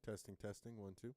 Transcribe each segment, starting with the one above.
Testing, testing. 1, 2.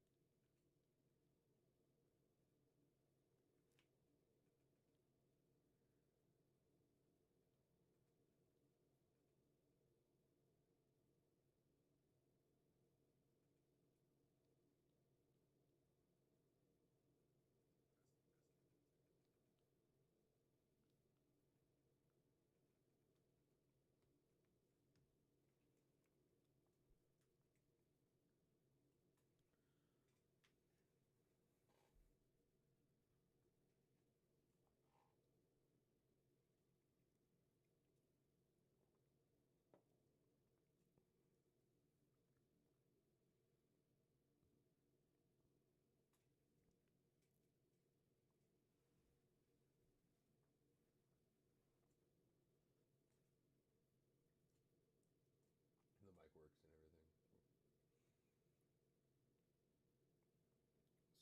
The mic works and everything.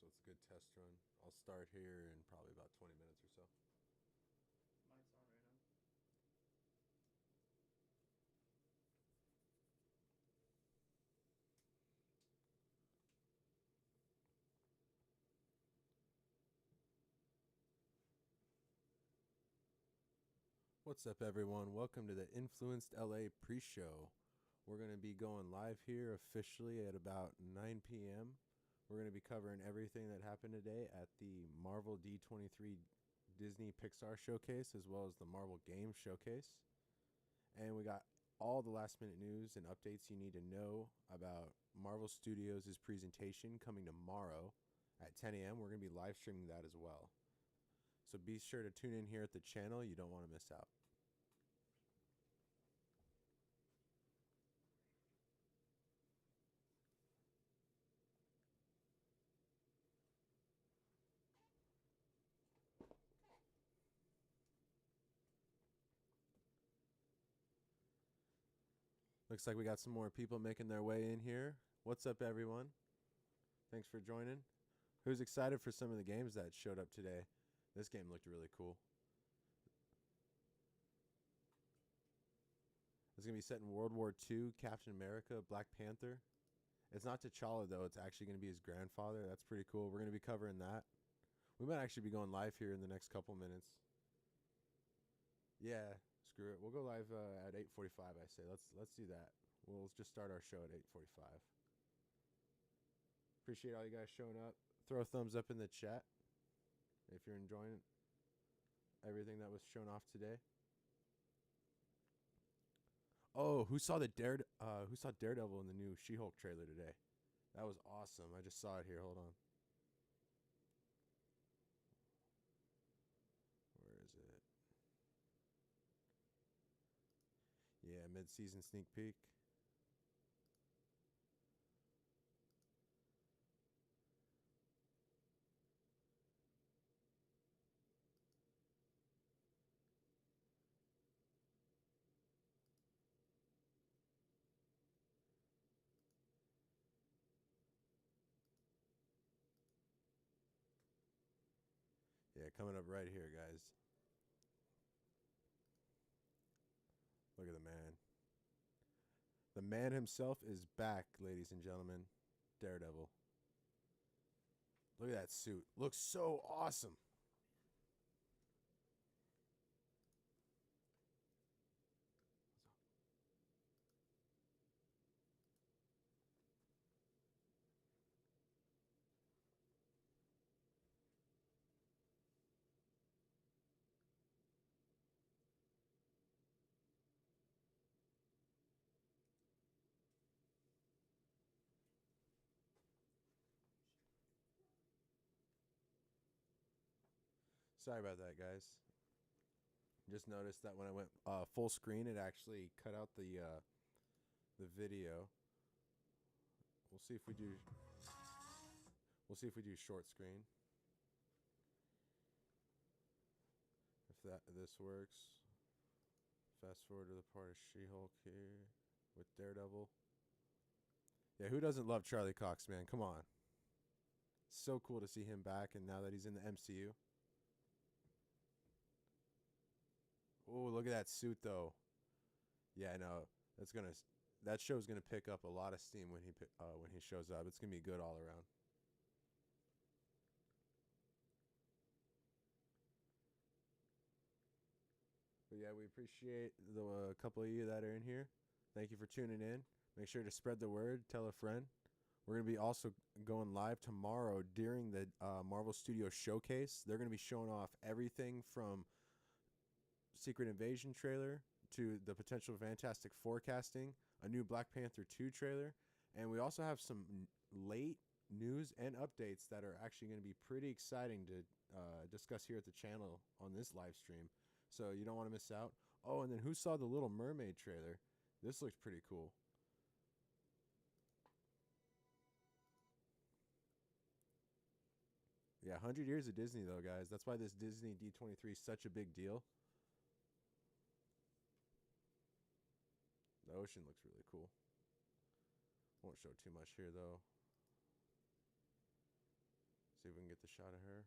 So it's a good test run. I'll start here in probably about 20 minutes or so. Mic's on right now. What's up, everyone? Welcome to the Influenced LA pre-show. We're going to be going live here officially at about 9 p.m. We're going to be covering everything that happened today at the Marvel D23 Disney Pixar Showcase, as well as the Marvel Games Showcase. And we got all the last minute news and updates you need to know about Marvel Studios' presentation coming tomorrow at 10 a.m. We're going to be live streaming that as well. So be sure to tune in here at the channel. You don't want to miss out. Looks like we got some more people making their way in here. What's up, everyone? Thanks for joining. Who's excited for some of the games that showed up today? This game looked really cool. It's going to be set in World War II, Captain America, Black Panther. It's not T'Challa, though. It's actually going to be his grandfather. That's pretty cool. We're going to be covering that. We might actually be going live here in the next couple minutes. Yeah, screw it. We'll go live at 8:45, I say. Let's do that. We'll just start our show at 8:45. Appreciate all you guys showing up. Throw a thumbs up in the chat if you're enjoying everything that was shown off today. Oh, who saw Daredevil in the new She-Hulk trailer today? That was awesome. I just saw it here. Hold on. Where is it? Yeah, mid-season sneak peek. Yeah, coming up right here, guys. Look at the man. The man himself is back, ladies and gentlemen. Daredevil. Look at that suit. Looks so awesome. Sorry about that, guys. Just noticed that when I went full screen, it actually cut out the video. We'll see if we do. We'll see if we do short screen. If this works. Fast forward to the part of She-Hulk here with Daredevil. Yeah, who doesn't love Charlie Cox, man? Come on. So cool to see him back, and now that he's in the MCU. Oh, look at that suit, though. Yeah, I know. That's going to that show's gonna pick up a lot of steam when he shows up. It's gonna be good all around. But yeah, we appreciate the couple of you that are in here. Thank you for tuning in. Make sure to spread the word. Tell a friend. We're going to be also going live tomorrow during the Marvel Studios Showcase. They're going to be showing off everything from Secret Invasion trailer to the potential Fantastic Four casting, a new Black Panther 2 trailer, and we also have some late news and updates that are actually going to be pretty exciting to discuss here at the channel on this live stream. So you don't want to miss out. Oh, and then who saw the Little Mermaid trailer? This looks pretty cool. Yeah, 100 years of Disney, though, guys. That's why this Disney D23 is such a big deal. The ocean looks really cool. Won't show too much here, though. See if we can get the shot of her.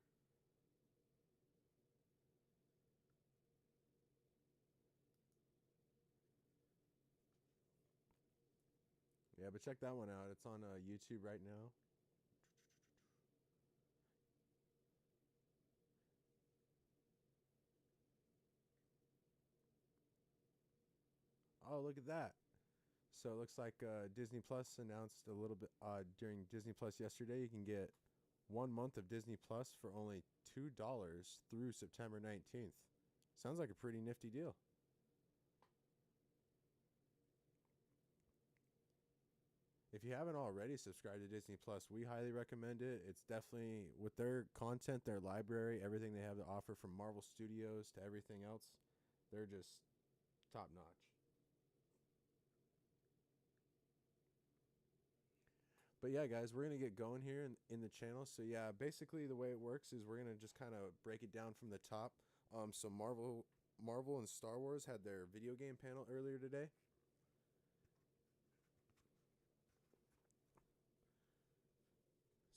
Yeah, but check that one out. It's on YouTube right now. Oh, look at that. So it looks like Disney Plus announced a little bit during Disney Plus yesterday. You can get 1 month of Disney Plus for only $2 through September 19th. Sounds like a pretty nifty deal. If you haven't already subscribed to Disney Plus, we highly recommend it. It's definitely, with their content, their library, everything they have to offer from Marvel Studios to everything else, they're just top notch. But yeah, guys, we're going to get going here in the channel. So yeah, basically the way it works is we're going to just kind of break it down from the top. So Marvel and Star Wars had their video game panel earlier today.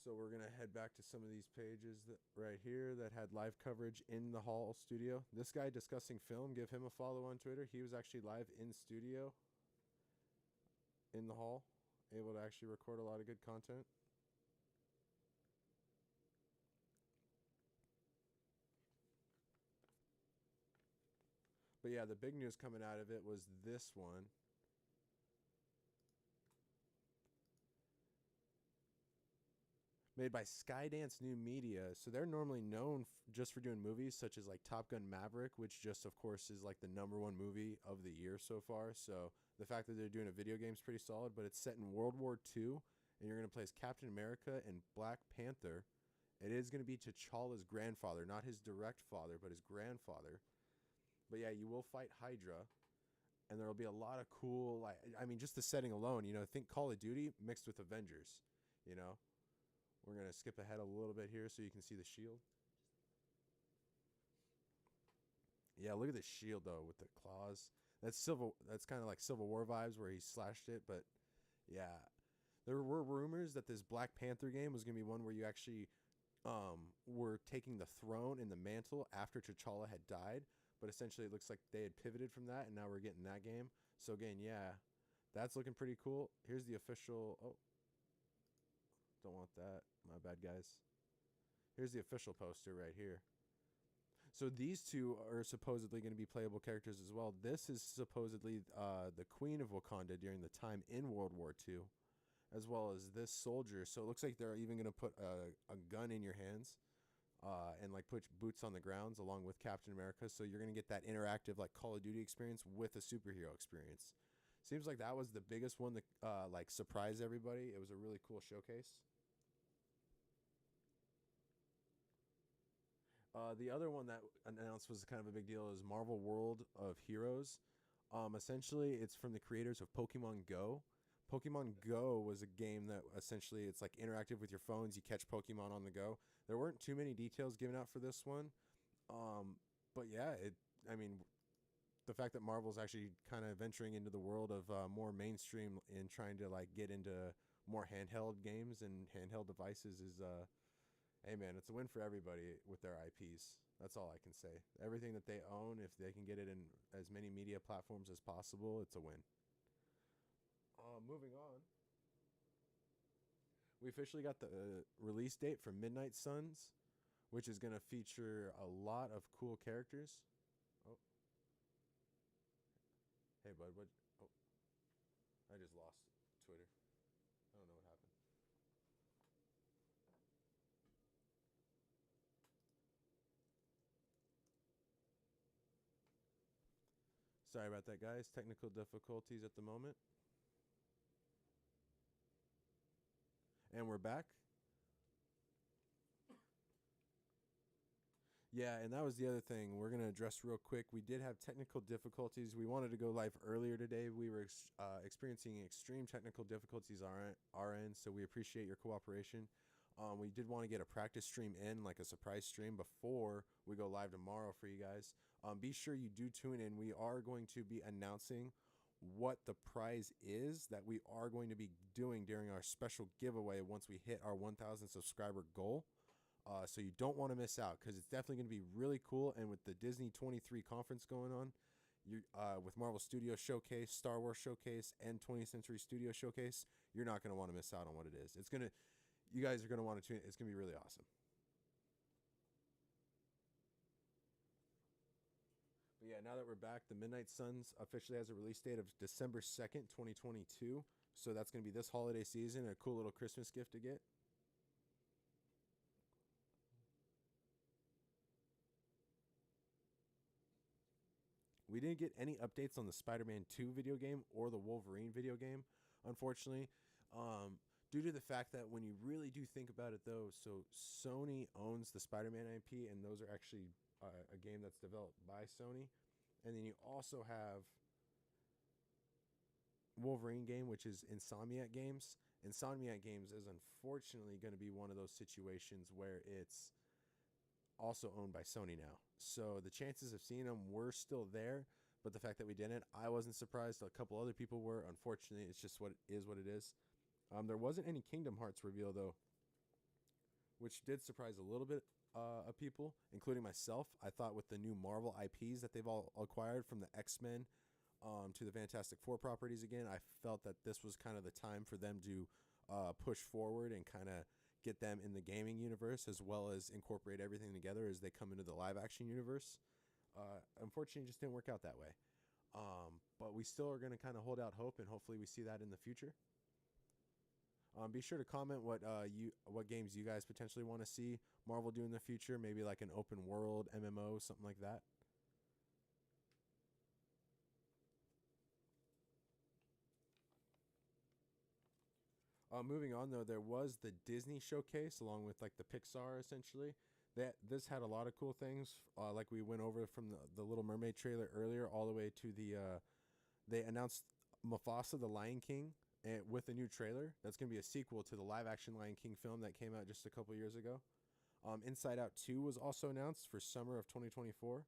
So we're going to head back to some of these pages right here that had live coverage in the Hall studio. This guy discussing film, give him a follow on Twitter. He was actually live in studio in the Hall, able to actually record a lot of good content. But yeah, the big news coming out of it was this one. Made by Skydance New Media. So they're normally known just for doing movies such as like Top Gun Maverick, which just of course is like the #1 movie of the year so far. So the fact that they're doing a video game is pretty solid, but it's set in World War II and you're going to play as Captain America and Black Panther. It is going to be T'Challa's grandfather, not his direct father, but his grandfather. But yeah, you will fight Hydra, and there will be a lot of cool, like, I mean, just the setting alone, you know, think Call of Duty mixed with Avengers, you know. We're going to skip ahead a little bit here so you can see the shield. Yeah, look at the shield, though, with the claws. That's kind of like Civil War vibes where he slashed it, but yeah. There were rumors that this Black Panther game was going to be one where you actually were taking the throne and the mantle after T'Challa had died, but essentially it looks like they had pivoted from that, and now we're getting that game. So again, yeah, that's looking pretty cool. Here's the official... Oh, don't want that. My bad, guys. Here's the official poster right here. So these two are supposedly going to be playable characters as well. This is supposedly the Queen of Wakanda during the time in World War II, as well as this soldier. So it looks like they're even going to put a gun in your hands and like put boots on the grounds along with Captain America. So you're going to get that interactive like Call of Duty experience with a superhero experience. Seems like that was the biggest one that like surprised everybody. It was a really cool showcase. The other one that announced was kind of a big deal is Marvel World of Heroes. Essentially, it's from the creators of Pokemon Go. Pokemon Go was a game that essentially it's like interactive with your phones. You catch Pokemon on the go. There weren't too many details given out for this one. But yeah, I mean, the fact that Marvel's actually kind of venturing into the world of more mainstream and trying to like get into more handheld games and handheld devices is hey man, it's a win for everybody with their IPs. That's all I can say. Everything that they own, if they can get it in as many media platforms as possible, it's a win. Moving on, we officially got the release date for Midnight Suns, which is going to feature a lot of cool characters. Oh, hey bud, what? Oh, I just lost Twitter. I don't know what happened. Sorry about that, guys. Technical difficulties at the moment. And we're back. Yeah, and that was the other thing we're going to address real quick. We did have technical difficulties. We wanted to go live earlier today. We were experiencing extreme technical difficulties on our end, so we appreciate your cooperation. We did want to get a practice stream in, like a surprise stream, before we go live tomorrow for you guys. Be sure you do tune in. We are going to be announcing what the prize is that we are going to be doing during our special giveaway once we hit our 1,000 subscriber goal. So you don't want to miss out, because it's definitely going to be really cool. And with the Disney 23 conference going on, with Marvel Studio Showcase, Star Wars Showcase, and 20th Century Studio Showcase, you're not going to want to miss out on what it is. You guys are going to want to tune in. It's going to be really awesome. But yeah, now that we're back, the Midnight Suns officially has a release date of December 2nd, 2022. So that's going to be this holiday season, a cool little Christmas gift to get. We didn't get any updates on the Spider-Man 2 video game or the Wolverine video game, unfortunately. Due to the fact that when you really do think about it, though, so Sony owns the Spider-Man IP, and those are actually a game that's developed by Sony. And then you also have Wolverine game, which is Insomniac Games. Insomniac Games is unfortunately going to be one of those situations where it's also owned by Sony now. So the chances of seeing them were still there, but the fact that we didn't, I wasn't surprised. A couple other people were. Unfortunately, it's just what it is. There wasn't any Kingdom Hearts reveal, though, which did surprise a little bit of people, including myself. I thought with the new Marvel IPs that they've all acquired, from the X-Men to the Fantastic Four properties again, I felt that this was kind of the time for them to push forward and kind of get them in the gaming universe, as well as incorporate everything together as they come into the live action universe. Unfortunately, it just didn't work out that way. But we still are going to kind of hold out hope, and hopefully we see that in the future. Be sure to comment what games you guys potentially want to see Marvel do in the future. Maybe like an open world MMO, something like that. Moving on, though, there was the Disney showcase along with like the Pixar, essentially. This had a lot of cool things. Like we went over from the Little Mermaid trailer earlier, all the way to they announced Mufasa the Lion King with a new trailer. That's going to be a sequel to the live action Lion King film that came out just a couple years ago. Inside Out 2 was also announced for summer of 2024.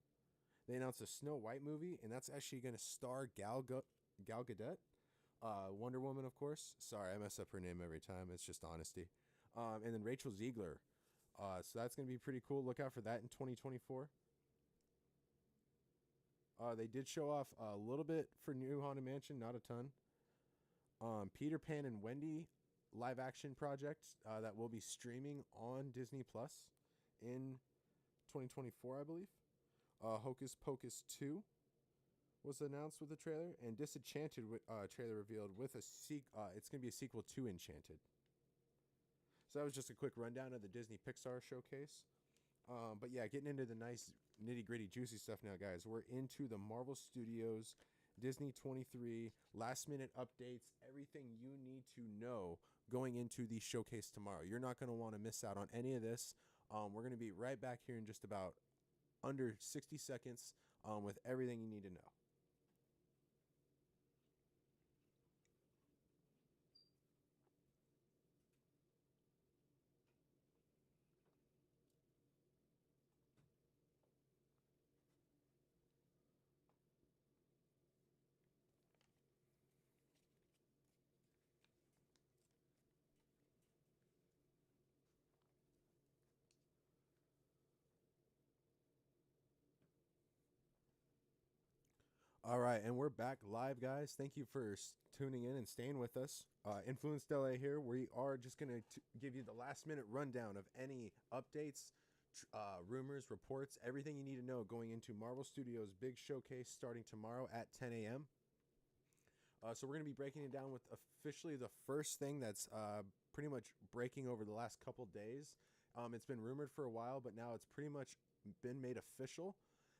They announced a Snow White movie, and that's actually going to star Gal Gadot. Wonder Woman, of course. Sorry, I mess up her name every time. It's just honesty. And then Rachel Ziegler. So that's going to be pretty cool. Look out for that in 2024. They did show off a little bit for New Haunted Mansion, not a ton. Peter Pan and Wendy live action project that will be streaming on Disney Plus in 2024, I believe. Hocus Pocus 2 was announced with the trailer, and Disenchanted trailer revealed with it's going to be a sequel to Enchanted. So that was just a quick rundown of the Disney Pixar showcase. But yeah, getting into the nice nitty gritty juicy stuff now, guys. We're into the Marvel Studios Disney 23 last minute updates, everything you need to know going into the showcase tomorrow. You're not going to want to miss out on any of this. We're going to be right back here in just about under 60 seconds with everything you need to know. All right, and we're back live, guys. Thank you for tuning in and staying with us. Influenced LA here. We are just going to give you the last minute rundown of any updates, rumors, reports, everything you need to know going into Marvel Studios' big showcase starting tomorrow at 10 a.m. So we're going to be breaking it down with officially the first thing that's pretty much breaking over the last couple days. It's been rumored for a while, but now it's pretty much been made official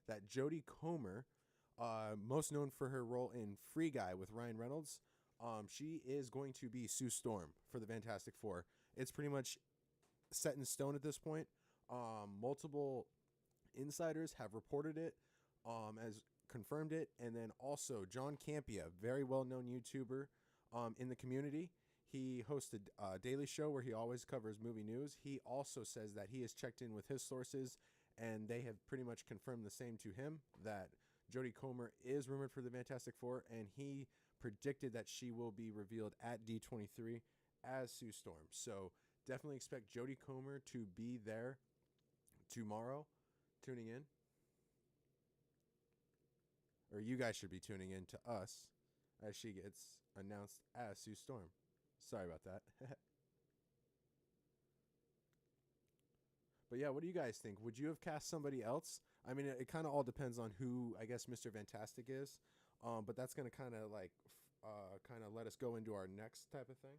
that Jodie Comer, most known for her role in Free Guy with Ryan Reynolds, she is going to be Sue Storm for the Fantastic Four. It's pretty much set in stone at this point. Multiple insiders have reported it, as confirmed it, and then also John Campea, very well-known YouTuber in the community. He hosted a daily show where he always covers movie news. He also says that he has checked in with his sources, and they have pretty much confirmed the same to him, that Jodie Comer is rumored for the Fantastic Four, and he predicted that she will be revealed at D23 as Sue Storm. So definitely expect Jodie Comer to be there tomorrow, tuning in. Or you guys should be tuning in to us as she gets announced as Sue Storm. Sorry about that. But yeah, what do you guys think? Would you have cast somebody else? I mean, it kind of all depends on who, I guess, Mr. Fantastic is. But that's going to kind of like, let us go into our next type of thing.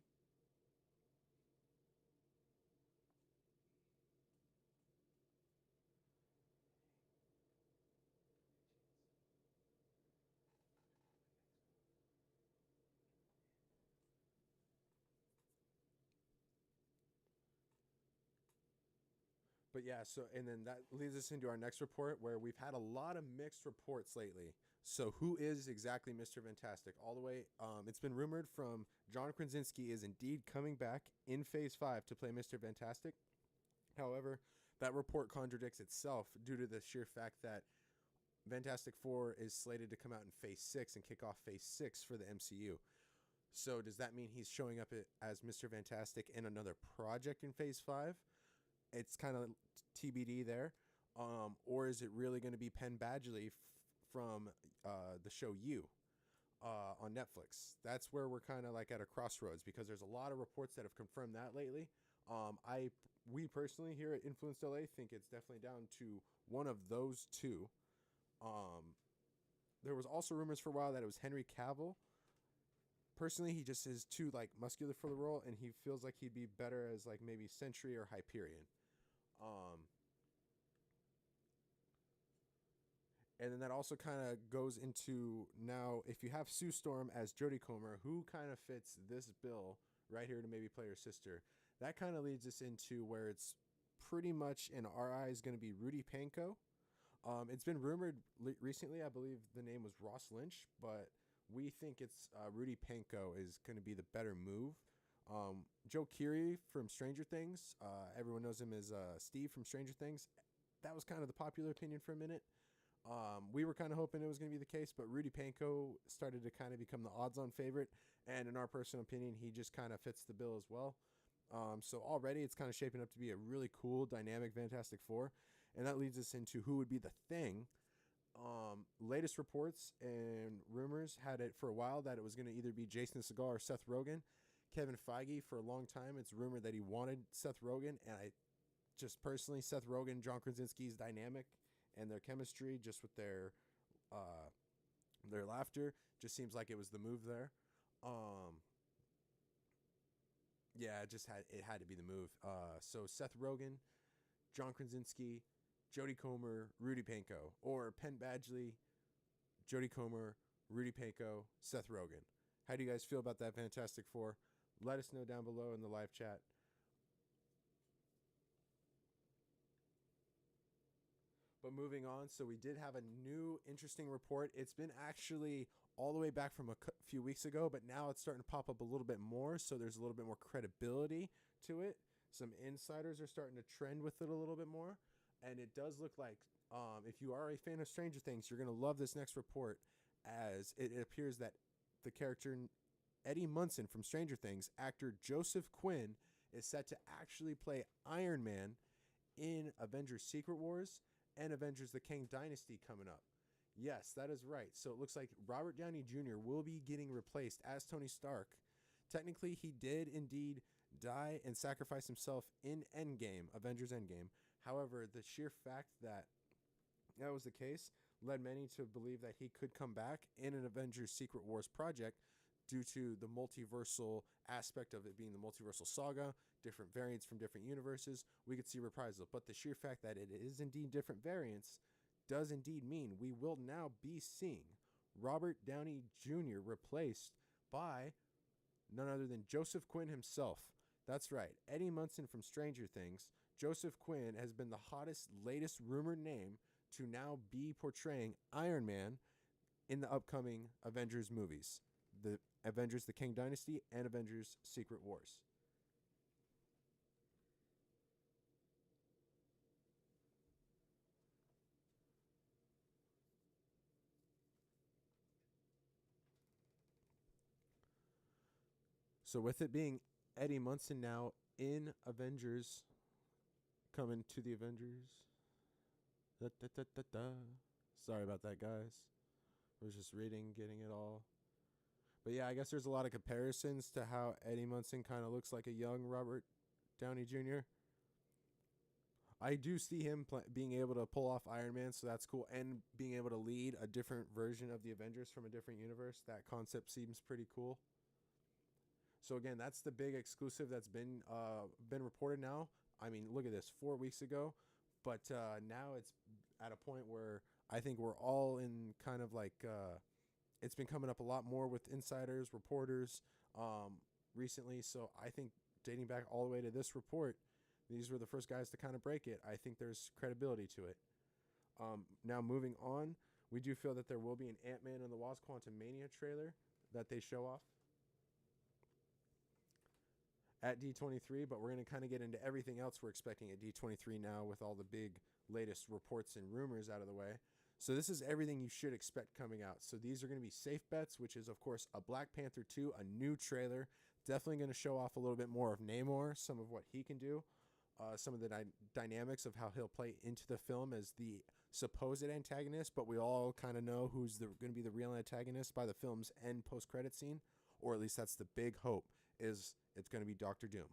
But yeah, so, and then that leads us into our next report where we've had a lot of mixed reports lately. So who is exactly Mr. Fantastic? All the way, it's been rumored from John Kranzinski is indeed coming back in Phase 5 to play Mr. Fantastic. However, that report contradicts itself due to the sheer fact that Fantastic Four is slated to come out in Phase 6 and kick off Phase 6 for the MCU. So does that mean he's showing up as Mr. Fantastic in another project in Phase 5? It's kind of TBD there. Or is it really going to be Penn Badgley from the show You on Netflix? That's where we're kind of like at a crossroads, because there's a lot of reports that have confirmed that lately. We personally here at Influenced LA think it's definitely down to one of those two. There was also rumors for a while that it was Henry Cavill. Personally, he just is too like muscular for the role, and he feels like he'd be better as like maybe Sentry or Hyperion. And then that also kind of goes into now, if you have Sue Storm as Jodie Comer, who kind of fits this bill right here to maybe play her sister? That kind of leads us into where it's pretty much in our eyes going to be Rudy Panko. It's been rumored recently, I believe the name was Ross Lynch, but we think it's Rudy Panko is going to be the better move. Joe Keery from Stranger Things, everyone knows him as Steve from Stranger Things. That was kind of the popular opinion for a minute. We were kind of hoping it was going to be the case, but Rudy Panko started to kind of become the odds-on favorite, and in our personal opinion, he just kind of fits the bill as well. So already it's kind of shaping up to be a really cool, dynamic Fantastic Four, and that leads us into who would be the Thing. Latest reports and rumors had it for a while that it was going to either be Jason Segel or Seth Rogen. Kevin Feige, for a long time, it's rumored that he wanted Seth Rogen, and I just personally, Seth Rogen, John Krasinski's dynamic and their chemistry, just with their laughter, just seems like it was the move there. Yeah, it had to be the move. So Seth Rogen, John Krasinski, Jodie Comer, Rudy Panko, or Penn Badgley, Jodie Comer, Rudy Panko, Seth Rogen. How do you guys feel about that Fantastic Four? Let us know down below in the live chat. But moving on, so we did have a new interesting report. It's been actually all the way back from a few weeks ago, but now it's starting to pop up a little bit more, so there's a little bit more credibility to it. Some insiders are starting to trend with it a little bit more, and it does look like, if you are a fan of Stranger Things, you're going to love this next report, as it appears that the character Eddie Munson from Stranger Things, actor Joseph Quinn, is set to actually play Iron Man in Avengers Secret Wars and Avengers The Kang Dynasty coming up. Yes, that is right. So it looks like Robert Downey Jr. will be getting replaced as Tony Stark. Technically, he did indeed die and sacrifice himself in Endgame, Avengers Endgame. However, the sheer fact that that was the case led many to believe that he could come back in an Avengers Secret Wars project due to the multiversal aspect of it being the multiversal saga, different variants from different universes. We could see reprisal. But the sheer fact that it is indeed different variants does indeed mean we will now be seeing Robert Downey Jr. replaced by none other than Joseph Quinn himself. That's right, Eddie Munson from Stranger Things. Joseph Quinn has been the hottest, latest rumored name to now be portraying Iron Man in the upcoming Avengers movies. The Avengers The Kang Dynasty and Avengers Secret Wars. So with it being Eddie Munson now in Avengers, coming to the Avengers. Da, da, da, da, da. Sorry about that, guys. I was just reading, getting it all. But yeah, I guess there's a lot of comparisons to how Eddie Munson kind of looks like a young Robert Downey Jr. I do see him being able to pull off Iron Man, so that's cool. And being able to lead a different version of the Avengers from a different universe. That concept seems pretty cool. So again, that's the big exclusive that's been reported now. I mean, look at this, 4 weeks ago. But now it's at a point where I think we're all in kind of like... it's been coming up a lot more with insiders, reporters recently. So I think dating back all the way to this report, these were the first guys to kind of break it. I think there's credibility to it. Now moving on, we do feel that there will be an Ant-Man and the Wasp Quantumania trailer that they show off at D23, but we're going to kind of get into everything else we're expecting at D23 now with all the big latest reports and rumors out of the way. So this is everything you should expect coming out. So these are going to be safe bets, which is, of course, a Black Panther 2, a new trailer. Definitely going to show off a little bit more of Namor, some of what he can do, some of the dynamics of how he'll play into the film as the supposed antagonist, but we all kind of know who's going to be the real antagonist by the film's end post-credit scene, or at least that's the big hope, is it's going to be Doctor Doom.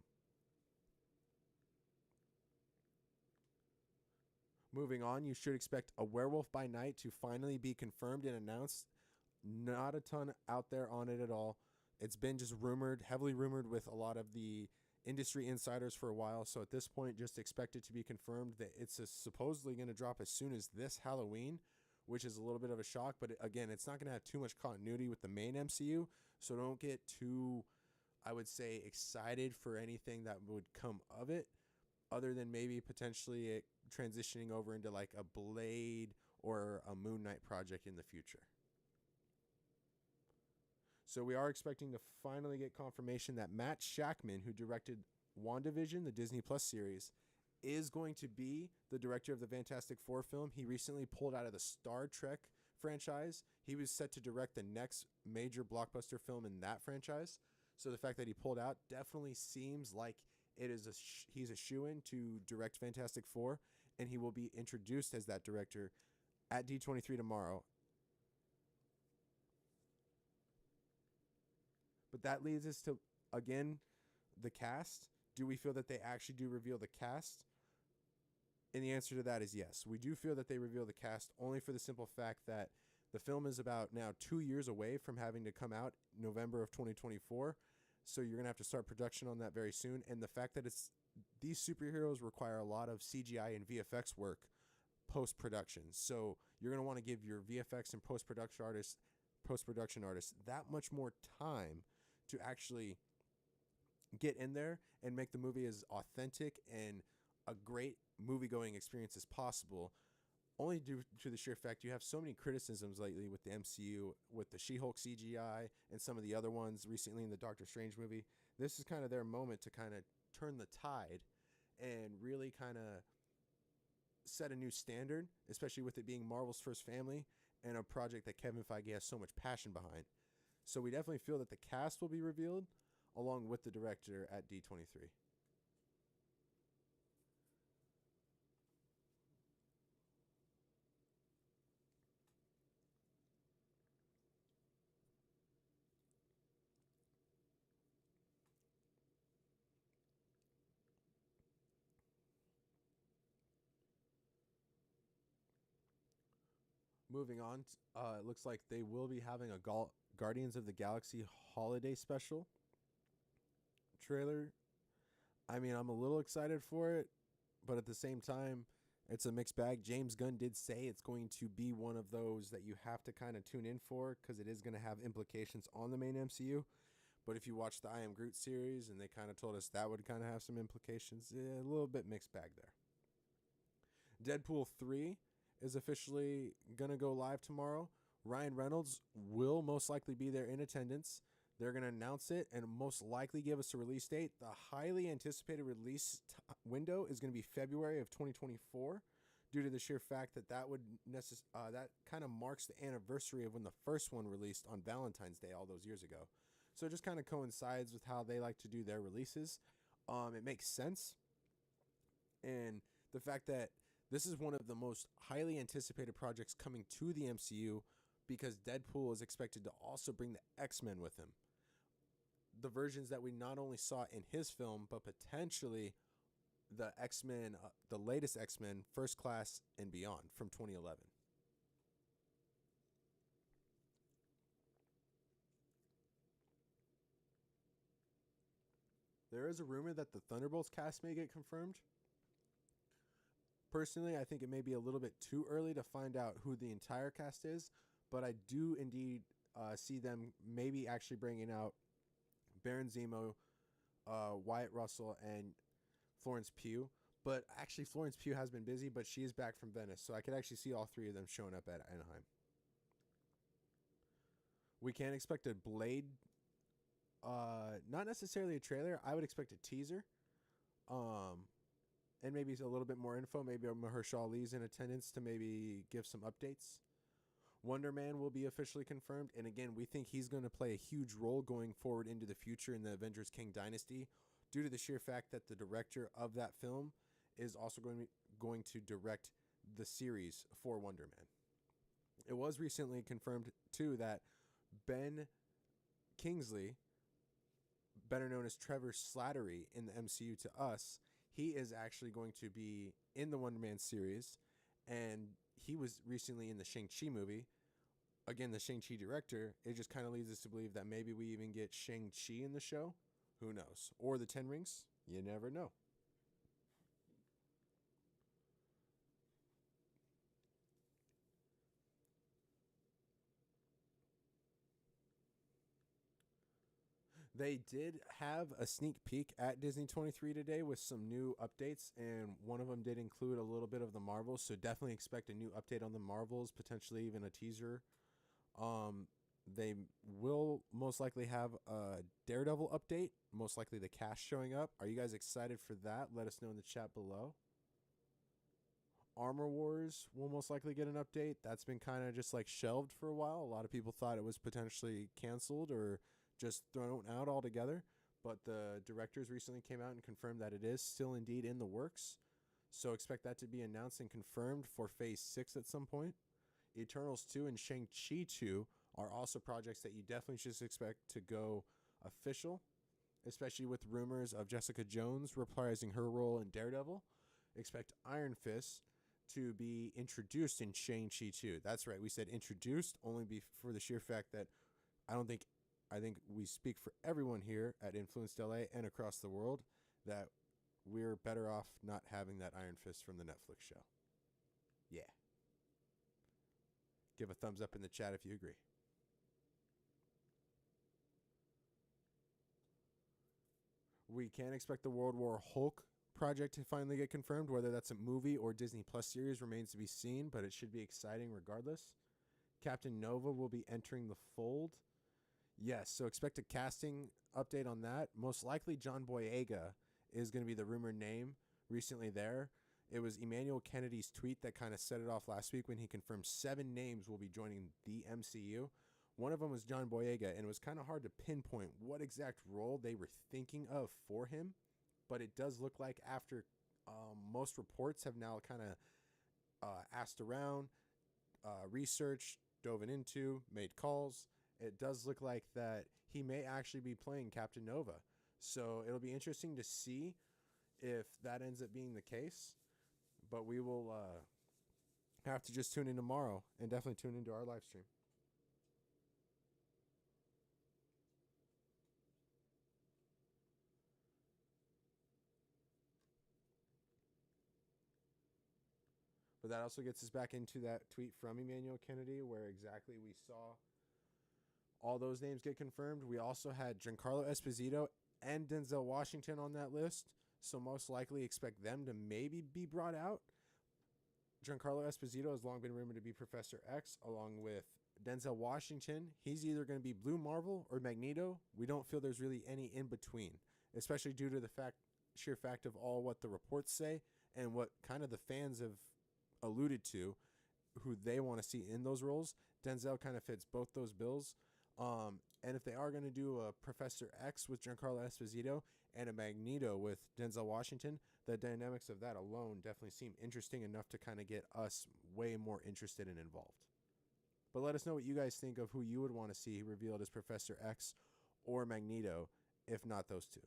Moving on, you should expect A Werewolf by Night to finally be confirmed and announced. Not a ton out there on it at all. It's been just rumored, heavily rumored with a lot of the industry insiders for a while. So at this point, just expect it to be confirmed that it's supposedly going to drop as soon as this Halloween, which is a little bit of a shock. But again, it's not going to have too much continuity with the main MCU. So don't get too, I would say, excited for anything that would come of it, other than maybe potentially it transitioning over into like a Blade or a Moon Knight project in the future. So we are expecting to finally get confirmation that Matt Shakman, who directed WandaVision, the Disney Plus series, is going to be the director of the Fantastic Four film. He recently pulled out of the Star Trek franchise. He was set to direct the next major blockbuster film in that franchise. So the fact that he pulled out definitely seems like it is he's a shoo-in to direct Fantastic Four, and he will be introduced as that director at D23 tomorrow. But that leads us to, again, the cast. Do we feel that they actually do reveal the cast? And the answer to that is yes. We do feel that they reveal the cast only for the simple fact that the film is about now 2 years away from having to come out November of 2024. So you're going to have to start production on that very soon. And the fact that these superheroes require a lot of CGI and VFX work post-production. So you're going to want to give your VFX and post-production artists that much more time to actually get in there and make the movie as authentic and a great movie-going experience as possible. Only due to the sheer fact you have so many criticisms lately with the MCU, with the She-Hulk CGI and some of the other ones recently in the Doctor Strange movie. This is kind of their moment to kind of turn the tide and really kind of set a new standard, especially with it being Marvel's first family and a project that Kevin Feige has so much passion behind. So we definitely feel that the cast will be revealed along with the director at D23. Moving on, it looks like they will be having a Guardians of the Galaxy holiday special trailer. I mean, I'm a little excited for it, but at the same time, it's a mixed bag. James Gunn did say it's going to be one of those that you have to kind of tune in for because it is going to have implications on the main MCU. But if you watch the I Am Groot series, and they kind of told us that would kind of have some implications, a little bit mixed bag there. Deadpool 3 is officially going to go live tomorrow. Ryan Reynolds will most likely be there in attendance. They're going to announce it and most likely give us a release date. The highly anticipated release window is going to be February of 2024 due to the sheer fact that that kind of marks the anniversary of when the first one released on Valentine's Day all those years ago. So it just kind of coincides with how they like to do their releases. It makes sense. And the fact that this is one of the most highly anticipated projects coming to the MCU because Deadpool is expected to also bring the X-Men with him. The versions that we not only saw in his film, but potentially the X-Men, the latest X-Men, First Class and Beyond from 2011. There is a rumor that the Thunderbolts cast may get confirmed. Personally, I think it may be a little bit too early to find out who the entire cast is, but I do indeed see them maybe actually bringing out Baron Zemo, Wyatt Russell, and Florence Pugh. But actually, Florence Pugh has been busy, but she is back from Venice, so I could actually see all three of them showing up at Anaheim. We can expect a Blade, not necessarily a trailer. I would expect a teaser. And maybe a little bit more info. Maybe Mahershala Ali's in attendance to maybe give some updates. Wonder Man will be officially confirmed. And again, we think he's going to play a huge role going forward into the future in the Avengers King Dynasty due to the sheer fact that the director of that film is also going to direct the series for Wonder Man. It was recently confirmed, too, that Ben Kingsley, better known as Trevor Slattery in the MCU to us, he is actually going to be in the Wonder Man series, and he was recently in the Shang-Chi movie. Again, the Shang-Chi director, it just kind of leads us to believe that maybe we even get Shang-Chi in the show. Who knows? Or the Ten Rings. You never know. They did have a sneak peek at Disney 23 today with some new updates, and one of them did include a little bit of the Marvels, so definitely expect a new update on the Marvels, potentially even a teaser. They will most likely have a Daredevil update, most likely the cast showing up. Are you guys excited for that? Let us know in the chat below. Armor Wars will most likely get an update. That's been kind of just like shelved for a while. A lot of people thought it was potentially canceled or just thrown out altogether, but the directors recently came out and confirmed that it is still indeed in the works. So expect that to be announced and confirmed for Phase 6 at some point. Eternals 2 and Shang-Chi 2 are also projects that you definitely should expect to go official, especially with rumors of Jessica Jones reprising her role in Daredevil. Expect Iron Fist to be introduced in Shang-Chi 2. That's right, we said introduced only for the sheer fact that I think we speak for everyone here at Influenced LA and across the world that we're better off not having that Iron Fist from the Netflix show. Yeah. Give a thumbs up in the chat if you agree. We can expect the World War Hulk project to finally get confirmed. Whether that's a movie or Disney Plus series remains to be seen, but it should be exciting regardless. Captain Nova will be entering the fold. Yes, so expect a casting update on that. Most likely John Boyega is going to be the rumored name recently there. It was Emmanuel Kennedy's tweet that kind of set it off last week when he confirmed 7 names will be joining the MCU. One of them was John Boyega, and it was kind of hard to pinpoint what exact role they were thinking of for him. But it does look like after most reports have now kind of asked around, researched, dove into, made calls, it does look like that he may actually be playing Captain Nova. So it'll be interesting to see if that ends up being the case. But we will have to just tune in tomorrow and definitely tune into our live stream. But that also gets us back into that tweet from Emmanuel Kennedy where exactly we saw all those names get confirmed. We also had Giancarlo Esposito and Denzel Washington on that list, so most likely expect them to maybe be brought out. Giancarlo Esposito has long been rumored to be Professor X, along with Denzel Washington. He's either going to be Blue Marvel or Magneto. We don't feel there's really any in between, especially due to the sheer fact of all what the reports say and what kind of the fans have alluded to who they want to see in those roles. Denzel kind of fits both those bills. And if they are going to do a Professor X with Giancarlo Esposito and a Magneto with Denzel Washington, the dynamics of that alone definitely seem interesting enough to kind of get us way more interested and involved. But let us know what you guys think of who you would want to see revealed as Professor X or Magneto, if not those two.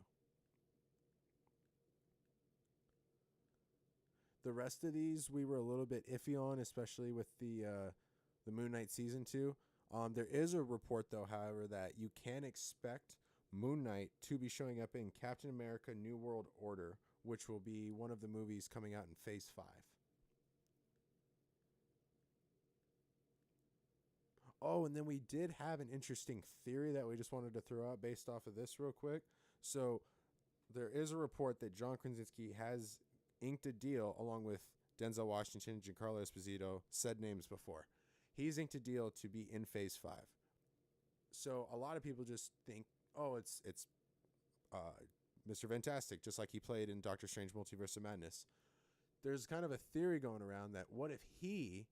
The rest of these we were a little bit iffy on, especially with the Moon Knight Season 2. There is a report, though, however, that you can expect Moon Knight to be showing up in Captain America New World Order, which will be one of the movies coming out in Phase 5. Oh, and then we did have an interesting theory that we just wanted to throw out based off of this real quick. So there is a report that John Kranzinski has inked a deal along with Denzel Washington, Giancarlo Esposito, said names before. He's inked a deal to be in Phase 5. So a lot of people just think, oh, it's Mr. Fantastic, just like he played in Doctor Strange Multiverse of Madness. There's kind of a theory going around that what if he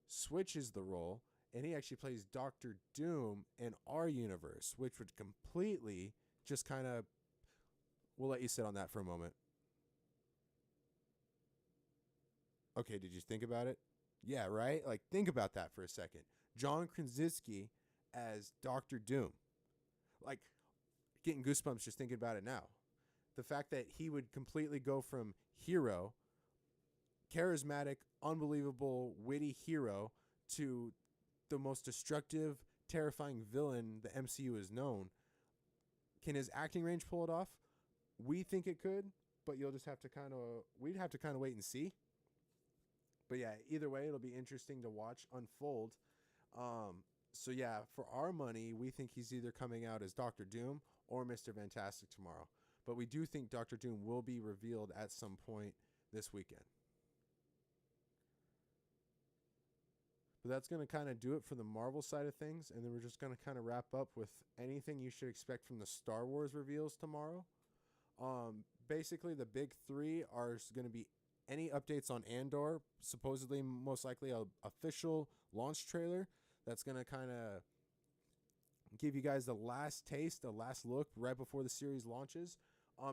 switches the role and he actually plays Doctor Doom in our universe, which would completely just kind of... We'll let you sit on that for a moment. Okay, did you think about it? Yeah, right? Like, think about that for a second. John Krasinski as Doctor Doom. Like, getting goosebumps just thinking about it now. The fact that he would completely go from hero, charismatic, unbelievable, witty hero, to the most destructive, terrifying villain the MCU has known. Can his acting range pull it off? We think it could, but we'd have to kind of wait and see. But yeah, either way, it'll be interesting to watch unfold. So yeah, for our money, we think he's either coming out as Doctor Doom or Mr. Fantastic tomorrow. But we do think Doctor Doom will be revealed at some point this weekend. But that's going to kind of do it for the Marvel side of things. And then we're just going to kind of wrap up with anything you should expect from the Star Wars reveals tomorrow. Basically, the big three are going to be any updates on Andor, supposedly most likely a official launch trailer that's going to kind of give you guys the last taste, the last look right before the series launches.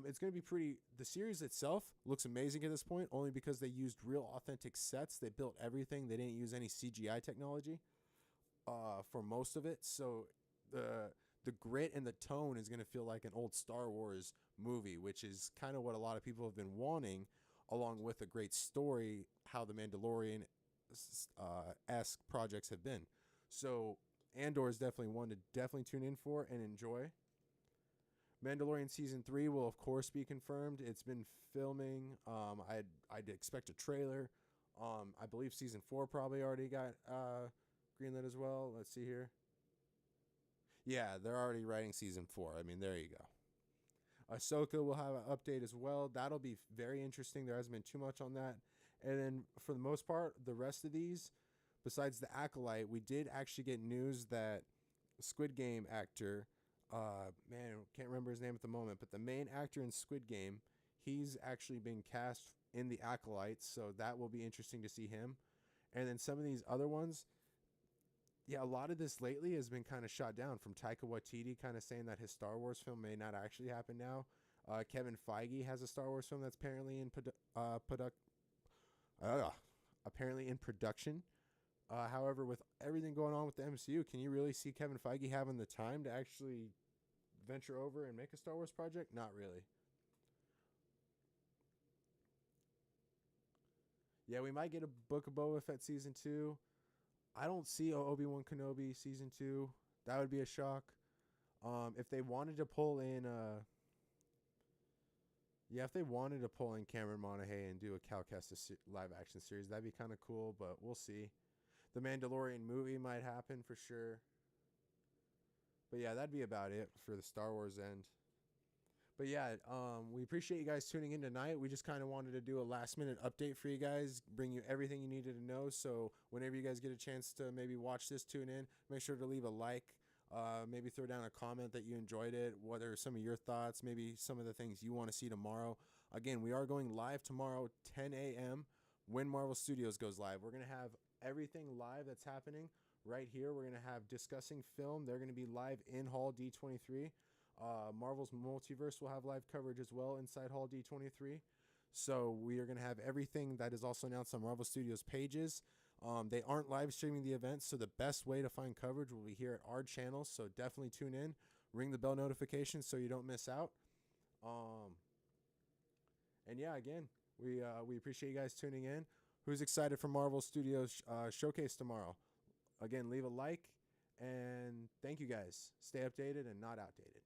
It's going to be pretty... The series itself looks amazing at this point, only because they used real authentic sets. They built everything. They didn't use any CGI technology for most of it. So the grit and the tone is going to feel like an old Star Wars movie, which is kind of what a lot of people have been wanting, along with a great story, how the Mandalorian esque projects have been. So Andor is definitely one to definitely tune in for and enjoy. Mandalorian Season 3 will, of course, be confirmed. It's been filming. I'd expect a trailer. I believe Season 4 probably already got greenlit as well. Let's see here. Yeah, they're already writing Season 4. I mean, there you go. Ahsoka will have an update as well. That'll be very interesting. There hasn't been too much on that. And then, for the most part, the rest of these, besides the Acolyte, we did actually get news that Squid Game actor... can't remember his name at the moment, but the main actor in Squid Game, he's actually been cast in the Acolytes, so that will be interesting to see him. And then some of these other ones, yeah, a lot of this lately has been kind of shot down, from Taika Waititi kind of saying that his Star Wars film may not actually happen now. Kevin Feige has a Star Wars film that's apparently in production. However, with everything going on with the MCU, can you really see Kevin Feige having the time to actually venture over and make a Star Wars project? Not really. Yeah, we might get a Book of Boba Fett season 2. I don't see Obi-Wan Kenobi season 2. That would be a shock. If they wanted to pull in if they wanted to pull in Cameron Monaghan and do a Cal Kestis live action series, that'd be kind of cool, but we'll see. The Mandalorian movie might happen for sure. But yeah, that'd be about it for the Star Wars end. But yeah, we appreciate you guys tuning in tonight. We just kind of wanted to do a last minute update for you guys, bring you everything you needed to know. So whenever you guys get a chance to maybe watch this, tune in, make sure to leave a like, maybe throw down a comment that you enjoyed it. What are some of your thoughts? Maybe some of the things you want to see tomorrow. Again, we are going live tomorrow, 10 a.m. when Marvel Studios goes live. We're going to have everything live that's happening right here. We're going to have Discussing Film. They're going to be live in Hall D23. Marvel's Multiverse will have live coverage as well inside Hall D23. So we are going to have everything that is also announced on Marvel Studios pages. They aren't live streaming the event, so the best way to find coverage will be here at our channel. So definitely tune in, ring the bell notification so you don't miss out. And yeah, again, we appreciate you guys tuning in. Who's excited for Marvel Studios showcase tomorrow? Again, leave a like, and thank you guys. Stay updated and not outdated.